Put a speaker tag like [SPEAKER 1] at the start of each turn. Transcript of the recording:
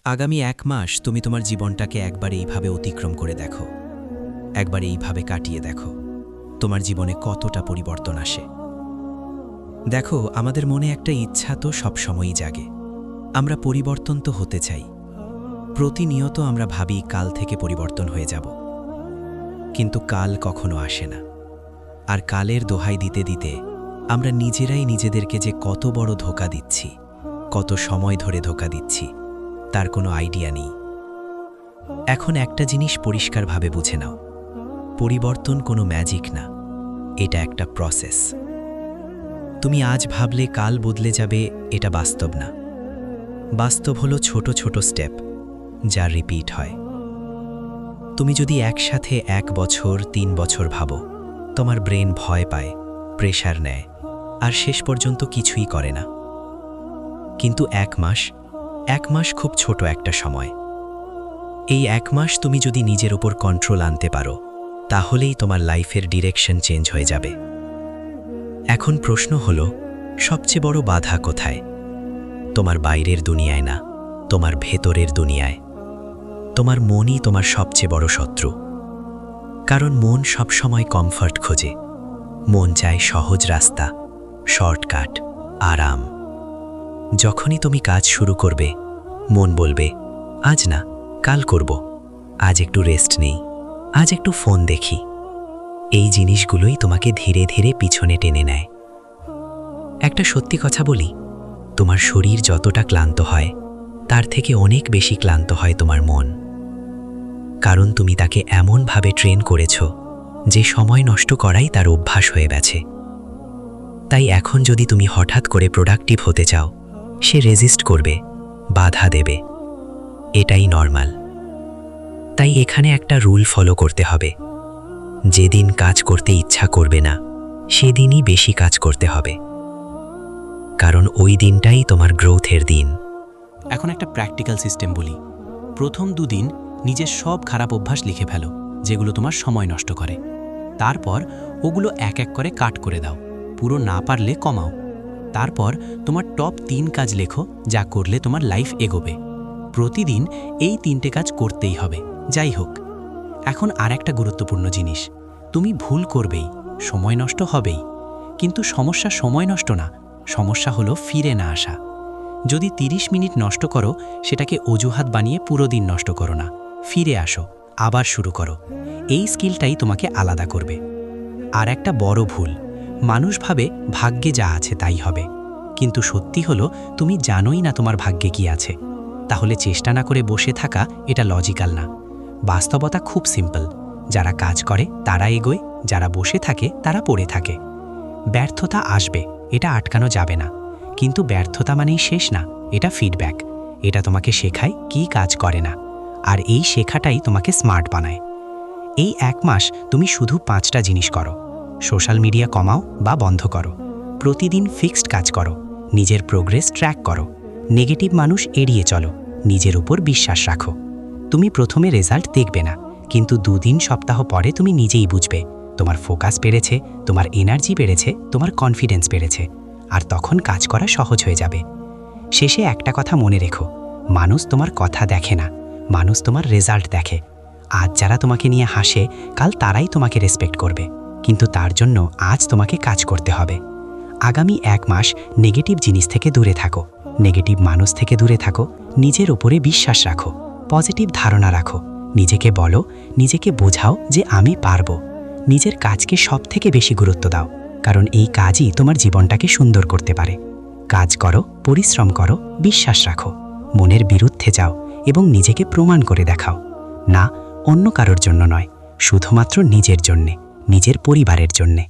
[SPEAKER 1] আগামী ১ মাস তুমি তোমার জীবনটাকে একবার এইভাবে অতিক্রম করে দেখো, একবার এইভাবে কাটিয়ে দেখো, তোমার জীবনে কতটা পরিবর্তন আসে। দেখো, আমাদের মনে একটা ইচ্ছা তো সবসময়ই জাগে। আমরা পরিবর্তন তো হতে চাই। প্রতিনিয়ত আমরা ভাবি কাল থেকে পরিবর্তন হয়ে যাব, কিন্তু কাল কখনো আসে না। আর কালের দোহাই দিতে দিতে আমরা নিজেরাই নিজেদেরকে যে কত বড় ধোঁকা দিচ্ছি, কত সময় ধরে ধোঁকা দিচ্ছি, তার কোনো আইডিয়া নেই। এখন একটা জিনিস পরিষ্কারভাবে বুঝে নাও, পরিবর্তন কোনো ম্যাজিক না, এটা একটা প্রসেস। তুমি আজ ভাবলে কাল বদলে যাবে, এটা বাস্তব না। বাস্তব হলো ছোট ছোট স্টেপ, যা রিপিট হয়। তুমি যদি একসাথে ১ বছর ৩ বছর ভাবো, তোমার ব্রেন ভয় পায়, প্রেশার নেয়, আর শেষ পর্যন্ত কিছুই করে না। কিন্তু ১ মাস খুব ছোট একটা সময়। এই ১ মাস তুমি যদি নিজের উপর কন্ট্রোল আনতে পারো, তাহলেই তোমার লাইফের ডিরেকশন চেঞ্জ হয়ে যাবে। এখন প্রশ্ন হলো, সবচেয়ে বড় বাধা কোথায়? তোমার বাইরের দুনিয়ায় না, তোমার ভেতরের দুনিয়ায়। তোমার মনই তোমার সবচেয়ে বড় শত্রু। কারণ মন সবসময় কমফর্ট খোঁজে। মন চায় সহজ রাস্তা, শর্টকাট, আরাম। যখনই তুমি কাজ শুরু করবে, মন বলবে, আজ না, কাল করব, আজ একটু রেস্ট নেই, আজ একটু ফোন দেখি। এই জিনিসগুলোই তোমাকে ধীরে ধীরে পিছনে টেনে নেয়। একটা সত্যি কথা বলি, তোমার শরীর যতটা ক্লান্ত হয়, তার থেকে অনেক বেশি ক্লান্ত হয় তোমার মন। কারণ তুমি তাকে এমনভাবে ট্রেন করেছ যে সময় নষ্ট করাই তার অভ্যাস হয়ে গেছে। তাই এখন যদি তুমি হঠাৎ করে প্রোডাক্টিভ হতে চাও, সে রেজিস্ট করবে, বাধা দেবে। এটাই নরমাল। তাই এখানে একটা রুল ফলো করতে হবে। যেদিন কাজ করতে ইচ্ছা করবে না, সেদিনই বেশি কাজ করতে হবে। কারণ ওই দিনটাই তোমার গ্রোথের দিন।
[SPEAKER 2] এখন একটা প্র্যাকটিক্যাল সিস্টেম বলি। প্রথম 2 দিন নিজের সব খারাপ অভ্যাস লিখে ফেলো, যেগুলো তোমার সময় নষ্ট করে। তারপর ওগুলো এক এক করে কাট করে দাও, পুরো না পারলে কমাও। তারপর তোমার টপ 3 কাজ লেখো, যা করলে তোমার লাইফ এগোবে। প্রতিদিন এই 3টে কাজ করতেই হবে, যাই হোক। এখন আর একটা গুরুত্বপূর্ণ জিনিস, তুমি ভুল করবেই, সময় নষ্ট হবেই, কিন্তু সমস্যা সময় নষ্ট না, সমস্যা হলো ফিরে না আসা। যদি 30 মিনিট নষ্ট করো, সেটাকে অজুহাত বানিয়ে পুরো দিন নষ্ট করো না, ফিরে আসো, আবার শুরু করো। এই স্কিলটাই তোমাকে আলাদা করবে। আর একটা বড় ভুল, মানুষ ভাবে ভাগ্যে যা আছে তাই হবে, কিন্তু সত্যি হলো তুমি জানোই না তোমার ভাগ্যে কি আছে। তাহলে চেষ্টা না করে বসে থাকা, এটা লজিক্যাল না। বাস্তবতা খুব সিম্পল, যারা কাজ করে তারা এগোয়, যারা বসে থাকে তারা পড়ে থাকে। ব্যর্থতা আসবে, এটা আটকানো যাবে না, কিন্তু ব্যর্থতা মানেই শেষ না, এটা ফিডব্যাক। এটা তোমাকে শেখায় কি কাজ করে না, আর এই শেখাটাই তোমাকে স্মার্ট বানায়। এই 1 মাস তুমি শুধু 5টা জিনিস করো। সোশ্যাল মিডিয়া কমাও বা বন্ধ করো, প্রতিদিন ফিক্সড কাজ করো, নিজের প্রোগ্রেস ট্র্যাক করো, নেগেটিভ মানুষ এড়িয়ে চলো, নিজের উপর বিশ্বাস রাখো। তুমি প্রথমে রেজাল্ট দেখবে না, কিন্তু 2 দিন সপ্তাহ পরে তুমি নিজেই বুঝবে তোমার ফোকাস বেড়েছে, তোমার এনার্জি বেড়েছে, তোমার কনফিডেন্স বেড়েছে, আর তখন কাজ করা সহজ হয়ে যাবে। শেষে একটা কথা মনে রেখো, মানুষ তোমার কথা দেখে না, মানুষ তোমার রেজাল্ট দেখে। আজ যারা তোমাকে নিয়ে হাসে, কাল তারাই তোমাকে রেসপেক্ট করবে, কিন্তু তার জন্য আজ তোমাকে কাজ করতে হবে। আগামী 1 মাস নেগেটিভ জিনিস থেকে দূরে থাকো, নেগেটিভ মানুষ থেকে দূরে থাকো, নিজের উপরে বিশ্বাস রাখো, পজিটিভ ধারণা রাখো, নিজেকে বলো, নিজেকে বোঝাও যে আমি পারবো। নিজের কাজকে সবথেকে বেশি গুরুত্ব দাও, কারণ এই কাজই তোমার জীবনটাকে সুন্দর করতে পারে। কাজ করো, পরিশ্রম করো, বিশ্বাস রাখো, মনের বিরুদ্ধে যাও এবং নিজেকে প্রমাণ করে দেখাও। না, অন্য কারোর জন্য নয়, শুধুমাত্র নিজের জন্যে, নিজের পরিবারের জন্যে।